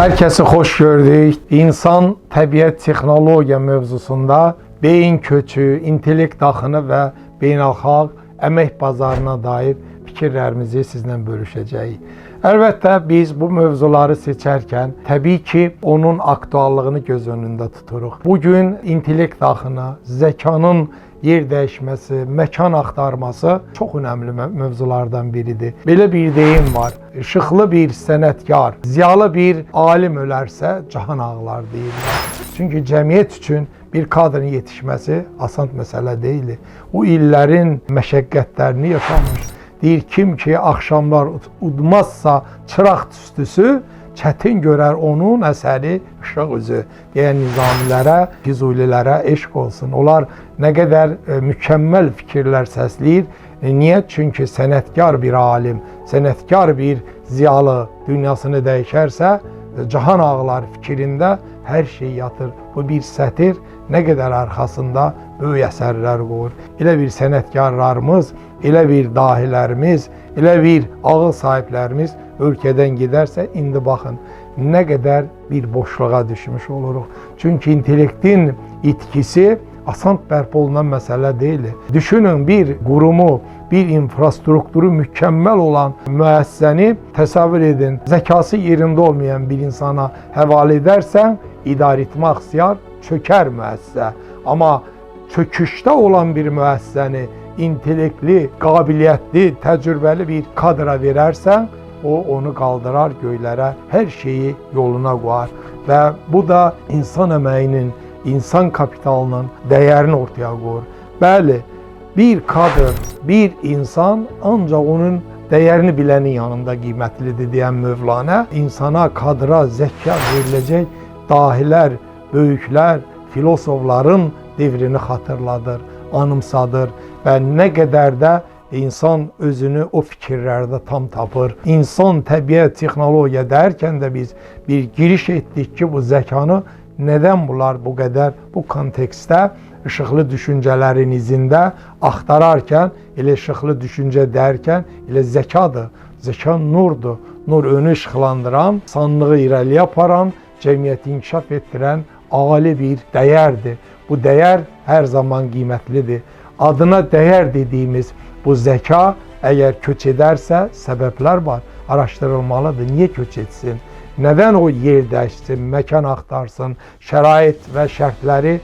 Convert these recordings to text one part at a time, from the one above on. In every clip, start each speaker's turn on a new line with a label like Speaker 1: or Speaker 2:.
Speaker 1: Herkesi hoş gördük. İnsan, təbiət, texnologiya mövzusunda beyin köçü, intellekt axını və beynəlxalq əmək bazarına dair fikirlərimizi sizlə bölüşəcəyik. Əlbəttə, biz bu mövzuları seçərkən təbii ki, onun aktuallığını göz önündə tuturuq. Bugün intellekt axını, zəkanın yer dəyişməsi, məkan axtarması çox önəmli mövzulardan biridir. Belə bir deyim var, işıqlı bir sənətkar, ziyalı bir alim ölərsə cahan ağlar deyirlər. Çünki cəmiyyət üçün bir kadrın yetişməsi asan məsələ deyil. O illərin məşəqqətlərini yaşamış. Deyir, kim ki axşamlar udmazsa çıraq tüstüsü, çətin görər onun əsəri işıq üzü. Yəni nizamilərə, Füzulilərə eşq olsun. Onlar nə qədər mükəmməl fikirlər səsləyir. Niyə? Çünki sənətkar bir alim, sənətkar bir ziyalı dünyasını dəyişərsə, cahan ağlar fikrində hər şey yatır. Bu bir sətir nə qədər arxasında böyük əsərlər qoyur. Elə bir sənətkarlarımız, elə bir dahilərimiz, elə bir ağıl sahiblərimiz ölkədən gedərsə, indi baxın, nə qədər bir boşluğa düşmüş oluruq. Çünki intellektin itkisi asan bərpa olunan məsələ deyil. Düşünün, bir qurumu, bir infrastrukturu mükəmməl olan müəssisəni təsəvvür edin. Zəkası yerində olmayan bir insana həvalə edərsən, idarəetmə axsıyar, çökər müəssisə. Amma çöküşdə olan bir müəssisəni intellektli, qabiliyyətli, təcrübəli bir kadra verərsən, o onu qaldırar göylərə, hər şeyi yoluna qoyar. Və bu da insan əməyinin, insan kapitalının dəyərini ortaya qoyur. Bəli, bir kadr, bir insan ancaq onun dəyərini bilənin yanında qiymətlidir deyən Mövlana, insana, kadra, zəka veriləcək dahilər, böyüklər, filosofların devrini xatırladır, anımsadır və nə qədər də insan özünü o fikirlərdə tam tapır. İnsan, təbiət, texnologiya dərkən də biz bir giriş etdik ki, bu zəkanı nədən bunlar bu qədər bu kontekstdə işıqlı düşüncələrin izində axtararkən, elə işıqlı düşüncə dərkən elə zəkadır. Zəka nurdur. Nur önü işıqlandıran, sanlığı irəliyə aparan, cəmiyyəti inkişaf etdirən ali bir dəyərdir. Bu dəyər hər zaman qiymətlidir. Adına dəyər dediyimiz bu zəka əgər köç edərsə, səbəblər var, araşdırılmalıdır. Niyə köç etsin? Nədən o yer dəyişsin, məkan axtarsın, şərait və şərtləri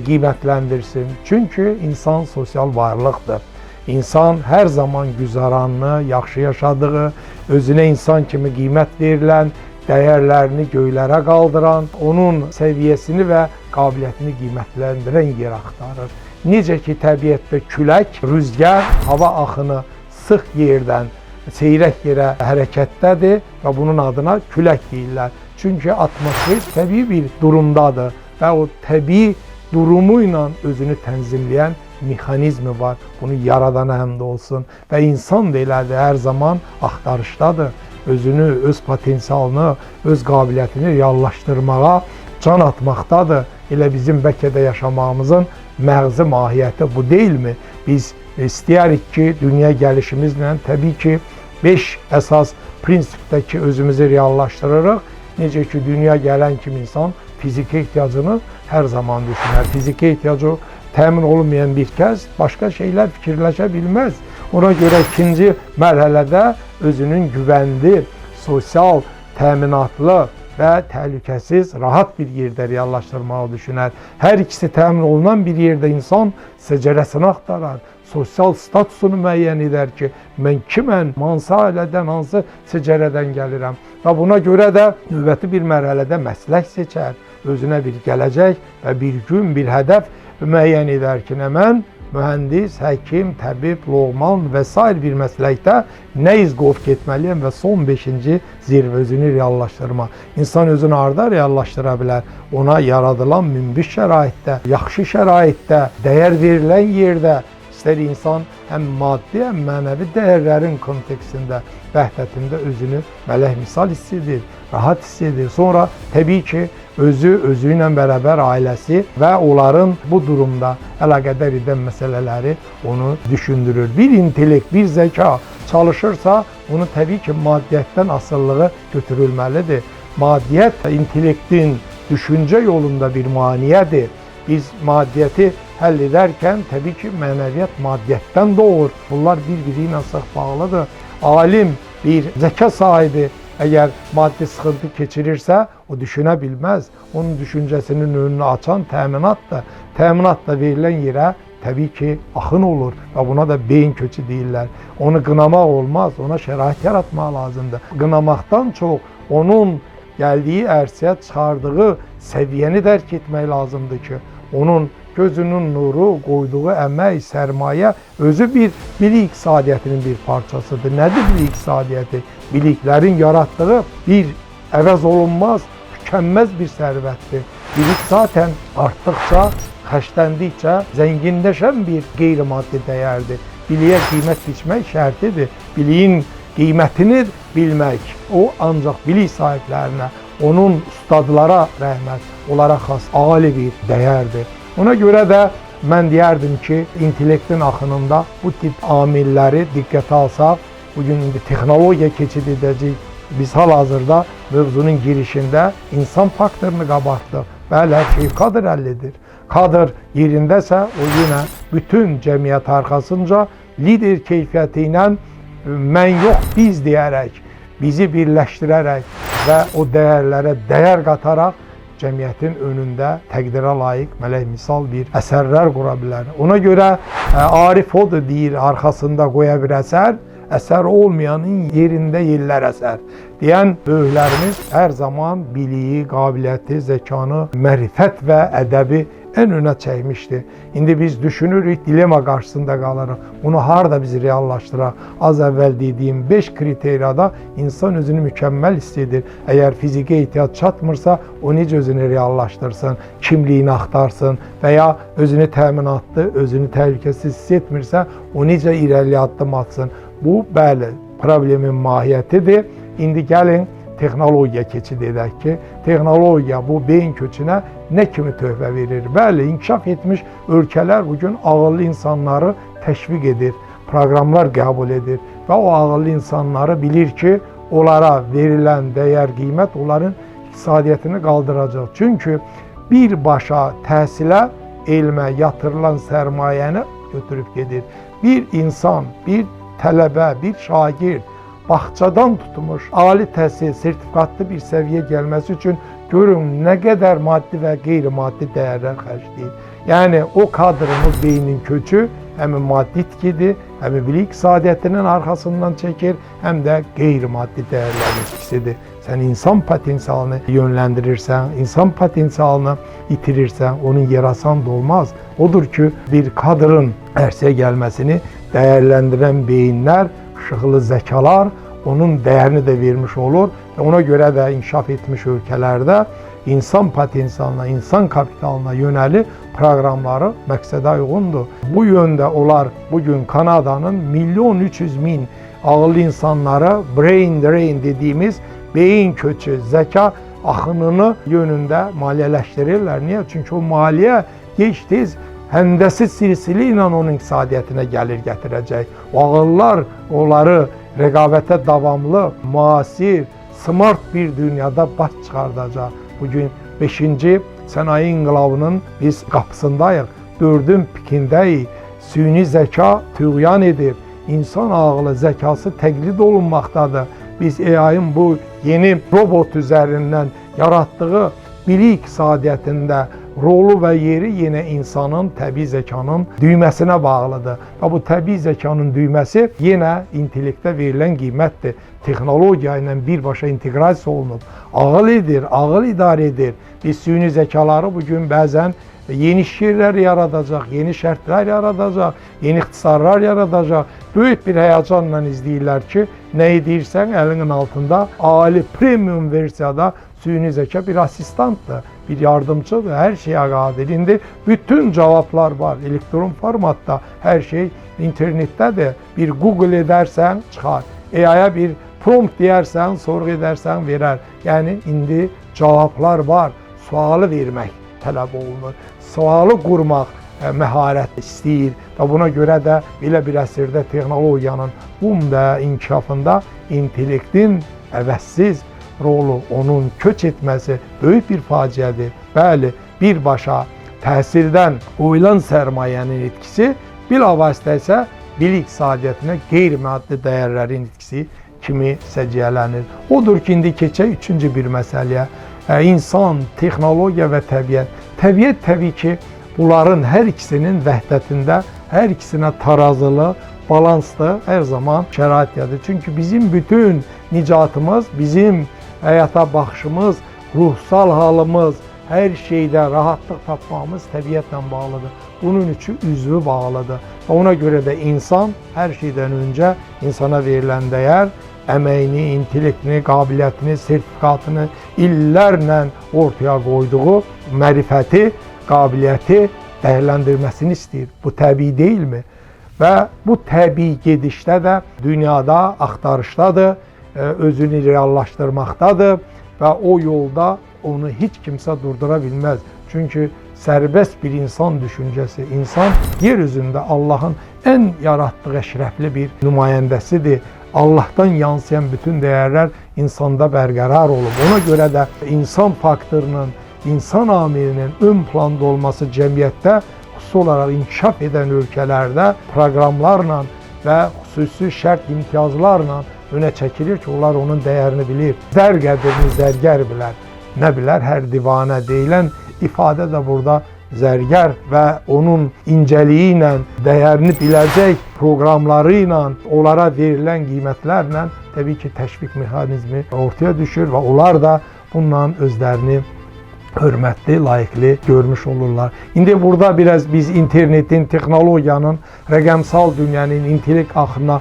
Speaker 1: qiymətləndirsin? Çünki insan sosial varlıqdır. İnsan hər zaman güzaranını, yaxşı yaşadığı, özünə insan kimi qiymət verilən, dəyərlərini göylərə qaldıran, onun səviyyəsini və qabiliyyətini qiymətləndirən yer axtarır. Necə ki, təbiətdə külək, rüzgar, hava axını sıx yerdən seyrək yerə hərəkətdədir və bunun adına külək deyirlər. Çünki atmosfer təbii bir durumdadır və o təbii durumu ilə özünü tənzimləyən mexanizmi var. Bunu yaradana həmd olsun və insan da elədir, hər zaman axtarışdadır. Özünü, öz potensialını, öz qabiliyyətini reallaşdırmağa can atmaqdadır. Elə bizim bəlkə də yaşamağımızın məğzi mahiyyəti bu deyilmi? Biz istəyərik ki, dünya gəlişimizlə təbii ki, 5 əsas prinsipdəki özümüzü reallaşdırırıq. Necə ki, dünya gələn kimi insan fiziki ehtiyacını hər zaman düşünər. Fiziki ehtiyacı təmin olunmayan bir kəs başqa şeylər fikirləşə bilməz. Ona görə ikinci mərhələdə özünün güvənli, sosial, təminatlı və təhlükəsiz, rahat bir yerdə reallaşdırmağı düşünər. Hər ikisi təmin olunan bir yerdə insan səcərəsini axtarar, sosial statusunu müəyyən edər ki, mən kiməm, hansı ailədən, hansı səcərədən gəlirəm və buna görə də növbəti bir mərhələdə məslək seçər, özünə bir gələcək və bir gün, bir hədəf müəyyən edər ki, mən mühəndis, həkim, təbib, loğman və s. bir məsləkdə nə iz qovq etməliyəm və son 5-ci zirvə özünü reallaşdırma. İnsan özünü harda reallaşdıra bilər? Ona yaradılan münbiş şəraitdə, yaxşı şəraitdə, dəyər verilən yerdə, istər insan həm maddi, həm mənəvi dəyərlərin kontekstində, vəhdətində özünü mələk misal hiss edir, rahat hiss edir. Sonra təbii ki, özü ilə bərabər ailəsi və onların bu durumda əlaqədar edən məsələləri onu düşündürür. Bir intellekt, bir zəka çalışırsa, bunu təbii ki, maddiyyətdən asılılığı götürülməlidir. maddiyet intellektin düşünce yolunda bir maniyedir. Biz maddiyeti həll ederken tabii ki mənəviyyat maddiyetten doğur. Bunlar birbiriyle sıx bağlıdır. Alim bir zeka sahibi eğer maddi sıkıntı geçirirse o düşünebilmez. Onun düşüncesinin önünü açan teminatdır. Teminatla verilen yere tabii ki akın olur ve buna da beyin köçü değiller. Onu kınamak olmaz, ona şerait yaratmak lazımdır. Kınamaktan çok onun geldiği erseye çıkardığı seviyeni derk etmek lazımdır ki onun gözünün nuru, koyduğu emek, sermaye özü bir bilik iqtisadiyyatının bir parçasıdır. Nedir bilik iqtisadiyyatı? Biliklerin yarattığı bir əvəz olunmaz, tükenmez bir servettir. Bilik zaten arttıkça, xərcləndikcə zenginleşen bir qeyri-maddi dəyərdir. Biliyə qiymət biçmək şərtidir. Biliyin qiymətini bilmək, o ancaq bilik sahiplerine, onun ustadlara rəhmət, onlara xas ali bir dəyərdir. Ona göre de ben deyərdim ki, intellektin axınında bu tip amilləri diqqətə alsaq, bugün indi texnologiya keçid edəcək. Biz hal-hazırda mövzunun girişinde insan faktorunu qabartdıq. Bəli, hər şey kadr əllidir. Kadr yerindəsə o yine bütün cəmiyyət arxasınca lider keyfiyyəti ilə mən yox biz deyərək, bizi birləşdirərək və o dəyərlərə dəyər qataraq cəmiyyətin önündə təqdirə layiq mələk misal bir əsərlər qura bilər. Ona görə Arif odur deyir, arxasında qoya bir əsər, əsər olmayanın yerində yerlər əsər deyən böyüklərimiz hər zaman biliyi, qabiliyyəti, zəkanı, mərifət və ədəbi en öne çəkmişdi. İndi biz düşünürük, dilema qarşısında qalırıq. Bunu harda biz reallaşdıraq? Az əvvəl dediyim 5 kriteriyada insan özünü mükəmməl hiss edir. Əgər fiziki ehtiyac çatmırsa, o necə özünü reallaşdırsın, kimliyini axtarsın və ya özünü təminatlı, özünü təhlükəsiz hiss etmirsə, o necə irəli addım atsın? Bu, bəli, problemin mahiyyətidir. İndi gəlin, texnologiya keçid edək ki, texnologiya bu beyin köçünə ne kimi töhfə verir? Bəli, inkişaf etmiş ölkələr bugün ağıllı insanları təşviq edir, proqramlar qəbul edir və o ağıllı insanları bilir ki, onlara verilən dəyər, qiymət onların iqtisadiyyatını qaldıracaq. Çünki birbaşa təhsilə, elmə yatırılan sərmayəni götürüb gedir. Bir insan, bir tələbə, bir şagird bağçadan tutmuş, ali təhsil, sertifikatlı bir səviyyə gəlməsi üçün görün nə qədər maddi və qeyri-maddi dəyərlər xərcləyir. Yəni o kadrımız beynin köçü həm maddi itkidir, həm bilik iqtisadiyyatının arxasından çəkir, həm də qeyri-maddi dəyərlərin itkisidir. Sən insan potensialını yönləndirirsən, insan potensialını itirirsən, onun yarasan da olmaz. Odur ki, bir kadrın ərsəyə gəlməsini dəyərləndirən beyinlər, işıqlı zəkalar onun dəyərini də vermiş olur və ona görə də inkişaf etmiş ölkələrdə insan potensialına, insan kapitalına yönəli proqramları məqsədə uyğundur. Bu yöndə onlar bugün Kanada'nın 1.300.000 ağıllı insanlara brain drain dediğimiz beyin köçü, zeka axınını yönündə maliyyələşdirirlər. Niyə? Çünki o maliyyə gec-tez həndəsi silsili ilə onun iqtisadiyyatına gəlir gətirəcək. O ağıllar onları rəqabətə davamlı, müasir, smart bir dünyada baş çıxardacaq. Bugün 5-ci sənaye inqilabının biz qapısındayıq, 4-ün pikindəyik. Süni zəka tüğyan edir, insan ağlı zəkası təqlid olunmaqdadır. Biz AI'ın bu yeni robot üzərindən yarattığı bilik iqtisadiyyatında rolu və yeri yenə insanın, təbii zekanın düyməsinə bağlıdır. Və bu təbii zekanın düyməsi yenə intellektə verilən qiymətdir. Texnologiya ilə birbaşa inteqrasiya olunub. Ağıl edir, ağıl idarə edir. Biz süni zekaları bugün bəzən yeni şiirlər yaradacaq, yeni şərtlər yaradacaq, yeni ixtisarlar yaradacaq. Böyük bir həyacanla izləyirlər ki, nə edirsən əlinin altında ali premium versiyada süni zeka bir asistantdır, bir yardımcıdır, her şeye qadir. İndi bütün cevaplar var, elektron formatda her şey internetdədir. Bir Google edersən çıxar, AI'ya bir prompt deyərsən, sorğu edərsən verər. Yəni indi cavablar var, sualı vermək tələb olunur. Sualı qurmaq məharət istəyir və buna görə də belə bir əsrdə texnologiyanın bu inkişafında intellektin əvəzsiz rolu, onun köç etməsi böyük bir faciədir. Bəli, birbaşa təhsildən qoyulan sərmayənin etkisi, bilavasitə isə bilik iqtisadiyyatına qeyri-maddi dəyərlərin etkisi kimi səciyyələnir. Odur ki, indi keçək üçüncü bir məsələyə. İnsan, texnologiya və təbiət. Təbiət təbii ki, bunların hər ikisinin vəhdətində, hər ikisinə tarazılı, balanslı hər zaman şərait yadır. Çünki bizim bütün nicatımız, bizim həyata baxışımız, ruhsal halımız, hər şeydə rahatlıq tapmamız təbiətlə bağlıdır. Bunun üçün üzvü bağlıdır. Və ona görə də insan hər şeydən öncə insana verilən dəyər, əməyini, intellektini, qabiliyyətini, sertifikatını illərlə ortaya qoyduğu mərifəti, qabiliyyəti dəyərləndirməsini istəyir. Bu təbii deyilmi? Və bu təbii gedişdə də dünyada axtarışdadır, özünü reallaşdırmaqdadır və o yolda onu heç kimsə durdura bilməz. Çünki sərbəst bir insan düşüncəsi, insan yer üzündə Allahın ən yaratdığı əşrəfli bir nümayəndəsidir. Allahdan yansıyan bütün dəyərlər insanda bərqərar olub. Ona görə də insan faktorunun, insan amilinin ön planda olması cəmiyyətdə, xüsusi olaraq inkişaf edən ölkələrdə proqramlarla və xüsusi şərt imtiyazlarla önə çəkilir ki, onlar onun dəyərini bilir. Zər qədrini zərgər bilər. Nə bilər? Hər divanə deyilən ifadə də burada zərgər və onun incəliyi ilə, dəyərini biləcək proqramları ilə, onlara verilən qiymətlərlə təbii ki, təşviq mexanizmi ortaya düşür və onlar da bununla özlərini hörmətli, layiqli görmüş olurlar. İndi burada biraz biz internetin, texnologiyanın, rəqəmsal dünyanın intellekt axına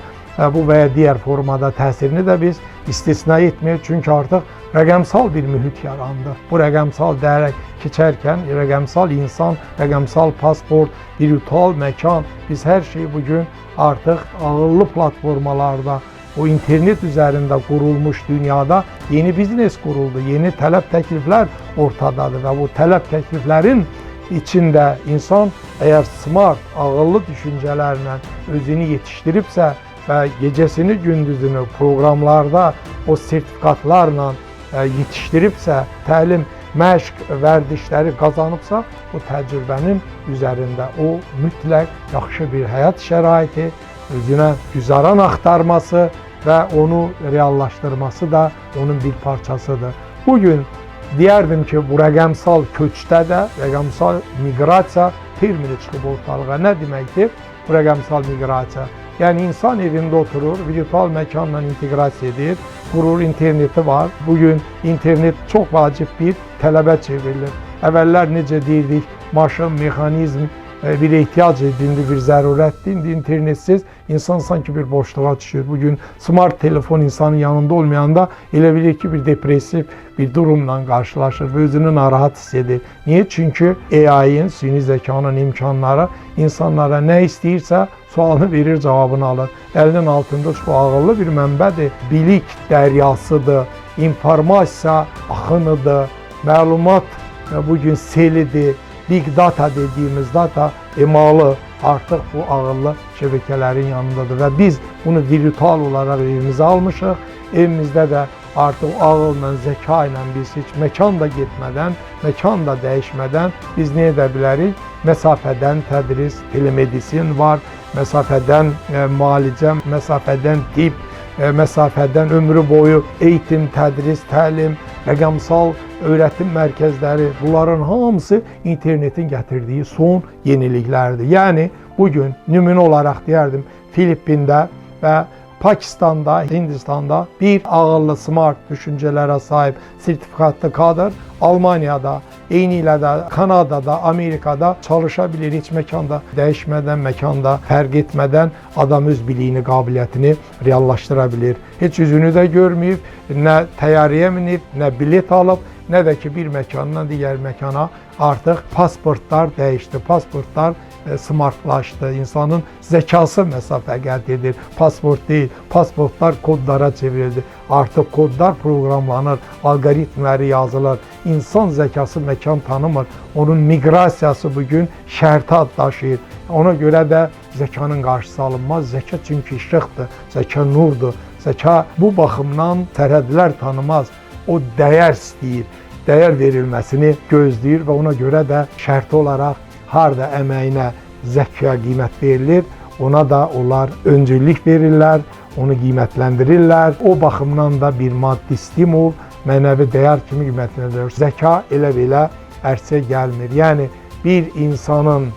Speaker 1: bu və ya digər formada təsirini də biz istisna etməyək. Çünki artıq rəqəmsal bir mühit yarandı. Bu rəqəmsal dəyərək keçərkən rəqəmsal insan, rəqəmsal pasport, virtual məkan, biz hər şeyi bugün artıq ağıllı platformalarda, o internet üzərində qurulmuş dünyada yeni biznes quruldu, yeni tələb təkliflər ortadadır və bu tələb təkliflərin içində insan əgər smart, ağıllı düşüncələrlə özünü yetişdiribsə və gecəsini, gündüzünü proqramlarda o sertifikatlarla yetişdiribsə, təlim, məşq, vərdişləri qazanıbsa, bu təcrübənin üzərində o mütləq yaxşı bir həyat şəraiti, özünə güzaran axtarması və onu reallaşdırması da onun bir parçasıdır. Bugün deyərdim ki, bu rəqəmsal köçdə də rəqəmsal miqrasiya termini çıxıb ortalığa. Nə deməkdir bu rəqəmsal miqrasiya? Yəni insan evində oturur, virtual məkanla inteqrasiya edir, qurur, interneti var. Bugün internet çox vacib bir tələbə çevrilir. Əvvəllər necə deyirdik, maşın, mexanizm bir ehtiyac edildi, bir zərurətdir. İndi internetsiz insan sanki bir boşluğa düşür. Bugün smart telefon insanın yanında olmayanda elə bilir ki, bir depressiv bir durumla qarşılaşır və özünü narahat hiss edir. Niyə? Çünki AI-ın, süni zəkanın imkanları insanlara nə istəyirsə sualını verir, cavabını alır. Əlinin altında çox ağıllı bir mənbədir. Bilik dəryasıdır, informasiya axınıdır, məlumat bugün selidir. Big data dediğimiz data emalı artıq bu ağıllı şəbəkələrin yanındadır və biz bunu virtual olaraq evimizə almışıq. Evimizdə də artıq ağılla, zəka ilə biz heç məkan da getmədən, məkan da dəyişmədən biz nə edə bilərik? Məsafədən tədris, telemedisin var, məsafədən müalicə, məsafədən tibb, məsafədən ömrü boyu eğitim, tədris, təlim, rəqəmsal öğretim mərkəzləri, bunların hamısı internetin gətirdiyi son yeniliklərdir. Yəni bugün nümunə olaraq deyərdim, Filippində və Pakistan'da, Hindistan'da bir ağıllı, smart düşüncelere sahip sertifikatlı kadr Almanya'da, eynilə də Kanada'da, Amerika'da çalışabilir. Hiç mekanda değişmeden, mekanda fərq etmədən adam öz biliyini, qabiliyyətini reallaşdırabilir. Heç üzünü də görməyib, nə təyyarəyə minib, nə bilet alıb, nə də ki bir mekandan digər mekana artıq pasportlar dəyişdi. Pasportlar smartlaşdı. İnsanın zekası məsafə qət edir. Pasport deyil, pasportlar kodlara çevrildi. Artıq kodlar programlanır, algoritmləri yazılır. İnsan zekası mekan tanımır. Onun miqrasiyası bugün şərtə daşıyır. Ona görə də zekanın qarşısı alınmaz. Zeka çünki işıqdır, zeka nurdur. Zeka bu baxımdan sərhədlər tanımaz. o dəyər istəyir, dəyər verilməsini gözləyir və ona görə də şərti olaraq harda əməyinə, zəkaya qiymət verilir, ona da onlar öncülük verirlər, onu qiymətləndirirlər. O baxımdan da bir maddi stimul, mənəvi dəyər kimi qiymətləndirilir. Zəka elə belə ərsə gəlmir. Yəni bir insanın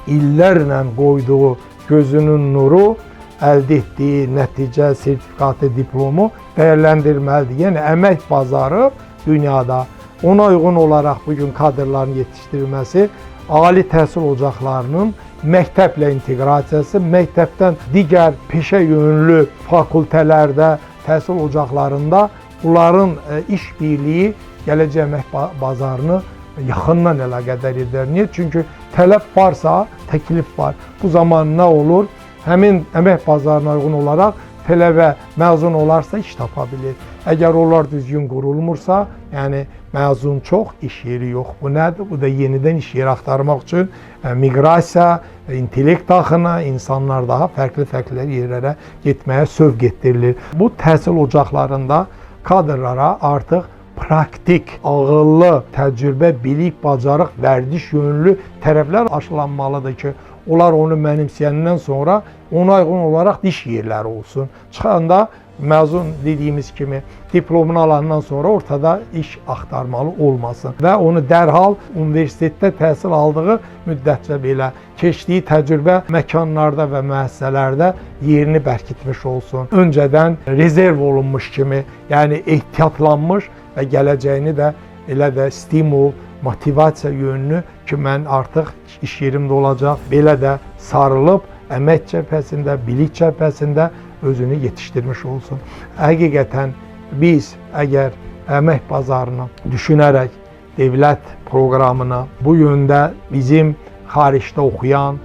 Speaker 1: illərlə qoyduğu gözünün nuru, əldə etdiyi nəticə, sertifikatı, diplomu dəyərləndirməlidir. Yəni əmək bazarı dünyada ona uyğun olaraq bugün kadrların yetişdirilməsi, ali təhsil ocaqlarının məktəblə inteqrasiyası, məktəbdən digər peşə yönlü fakültələrdə, təhsil ocaqlarında bunların iş birliyi gələcək əmək bazarını yaxından əlaqədar edər. Niyə? Çünki tələb varsa, təklif var. Bu zaman nə olur? Həmin əmək bazarına uyğun olaraq tələbə məzun olarsa iş tapa bilir. Əgər onlar düzgün qurulmursa, yəni məzun çox, iş yeri yox. Bu nədir? Bu da yenidən iş yeri axtarmaq üçün miqrasiya, intellekt axını, insanlar daha fərqli yerlərə getməyə sövq etdirilir. Bu təhsil ocaqlarında kadrlara artıq praktik, ağıllı, təcrübə, bilik, bacarıq, vərdiş yönlü tərəflər aşılanmalıdır ki, onlar onu mənimsəyəndən sonra ona uyğun olaraq iş yerləri olsun. Çıxanda məzun dediyimiz kimi diplomunu alandan sonra ortada iş axtarmalı olmasın və onu dərhal universitetdə təhsil aldığı müddətcə belə keçdiyi təcrübə məkanlarda və müəssisələrdə yerini bərkitmiş olsun. Öncədən rezerv olunmuş kimi, yəni ehtiyatlanmış və gələcəyini də elə də stimul, motivasiya yönlü ki, mən artıq iş yerimdə olacaq, belə də sarılıb əmək cəbhəsində, bilik cəbhəsində özünü yetişdirmiş olsun. Həqiqətən biz əgər əmək bazarını düşünərək dövlət proqramına bu yöndə bizim xaricdə oxuyan,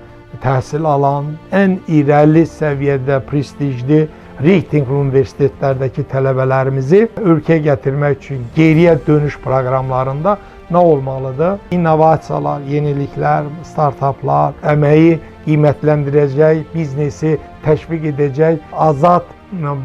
Speaker 1: təhsil alan, ən irəli səviyyədə prestijli reytingli universitetlərdəki tələbələrimizi ölkəyə gətirmək üçün geriyə dönüş proqramlarında nə olmalıdır? İnnovasiyalar, yeniliklər, startaplar, əməyi qiymətləndirəcək, biznesi təşviq edəcək, azad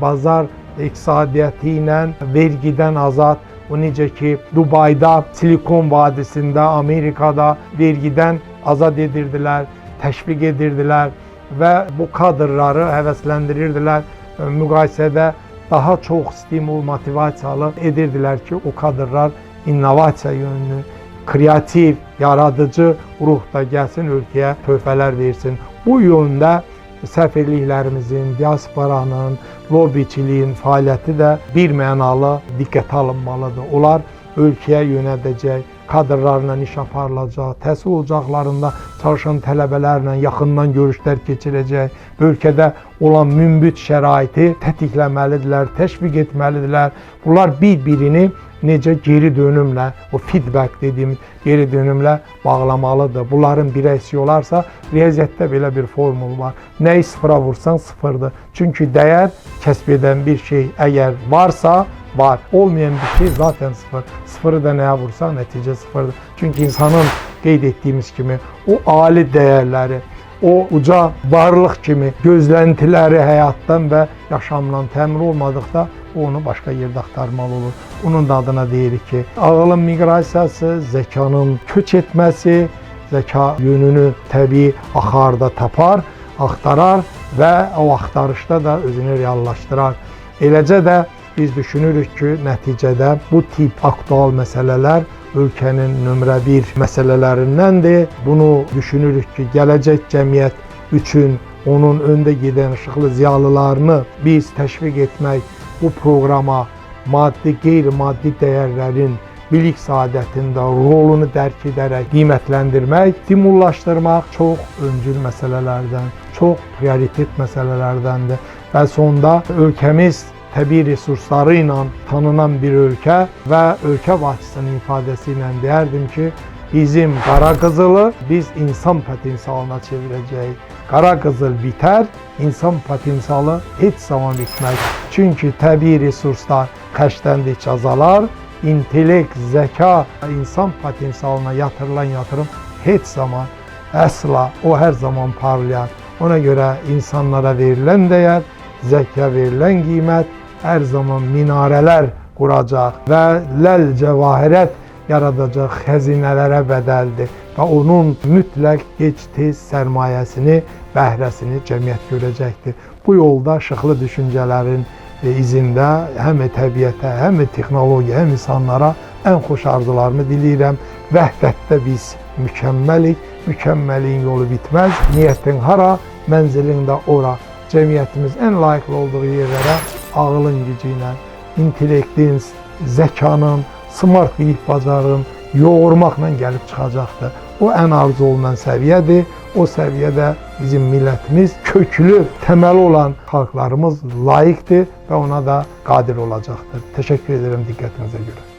Speaker 1: bazar iqtisadiyyatı ilə vergidən azad, bu necə ki Dubayda, Silikon vadisində, Amerikada vergidən azad edirdilər, təşviq edirdilər və bu kadrları həvəsləndirirdilər. Müqayisədə daha çox stimul, motivasiyalı edirdilər ki, o kadrlar innovasiya yönlü, kreativ, yaradıcı ruhda gəlsin, ölkəyə töhfələr versin. Bu yöndə səfirliklərimizin, diasporanın, lobbiçiliyin fəaliyyəti də bir mənalı diqqətə alınmalıdır. Onlar ölkəyə yönədəcək, kadrlarla iş aparılacaq, təhsil ocaqlarında çalışan tələbələrlə yaxından görüşlər keçirəcək, ölkədə olan münbit şəraiti tətikləməlidirlər, təşviq etməlidirlər. Bunlar bir-birini necə geri dönümlə, o feedback dediyimiz geri dönümlə bağlamalıdır. Bunların bir əksi olarsa, riyaziyyatda belə bir formul var. Nəyi sıfıra vursan sıfırdır. Çünki dəyər kəsb edən bir şey əgər varsa, var. Olmayan bir şey zaten sıfır. Sıfırı da nəyə vursa nəticə sıfırdır. Çünki insanın qeyd etdiyimiz kimi o ali dəyərləri, o uca varlıq kimi gözləntiləri həyatdan və yaşamdan təmin olmadıqda onu başqa yerdə axtarmalı olur. Bunun da adına deyirik ki, ağılın miqrasiyası, zəkanın köç etməsi, zəka yönünü təbii axarda tapar, axtarar və o axtarışda da özünü reallaşdırar. Eləcə də biz düşünürük ki, nəticədə bu tip aktual məsələlər ölkənin nömrə 1 məsələlərindəndir. Bunu düşünürük ki, gələcək cəmiyyət üçün onun öndə gedən işıqlı ziyalılarını biz təşviq etmək, bu proqrama maddi, qeyri-maddi dəyərlərin bilik saadətində rolunu dərk edərək qiymətləndirmək, stimullaşdırmaq çox öncül məsələlərdən, çox prioritet məsələlərdəndir. Və sonda ölkəmiz təbii resursları ilə tanınan bir ölkə və ölkə başçısının ifadəsi ilə deyərdim ki, bizim qara qızılı biz insan potensialına çevirəcəyik. Qara qızıl bitər, insan potensialı heç zaman bitməz. Çünki təbii resurslar xərcləndikcə azalar, intellekt, zəka, insan potensialına yatırılan yatırım heç zaman, əsla, o hər zaman parlayar. Ona görə insanlara verilən dəyər, zəka verilən qiymət hər zaman minarələr quracaq və ləl-cəvahirət yaradacaq xəzinələrə bədəldir və onun mütləq gec-tez sərmayəsini, bəhrəsini cəmiyyət görəcəkdir. Bu yolda işıqlı düşüncələrin izində həm təbiətə, həm texnologiya, həm insanlara ən xoş arzularımı diləyirəm. Vəhdətdə biz mükəmməlik, mükəmməliyin yolu bitməz. Niyyətin hara, mənzilin də ora. Cəmiyyətimiz ən layiqli olduğu yerlərə ağılın gücü ilə, intellektin, zəkanın, smartlik bacarığın yoğurmaqla gəlib çıxacaqdır. O ən arzu olunan səviyyədir. O səviyyədə bizim millətimiz köklü, təməli olan xalqlarımız layiqdir və ona da qadir olacaqdır. Təşəkkür edirəm diqqətinizə görə.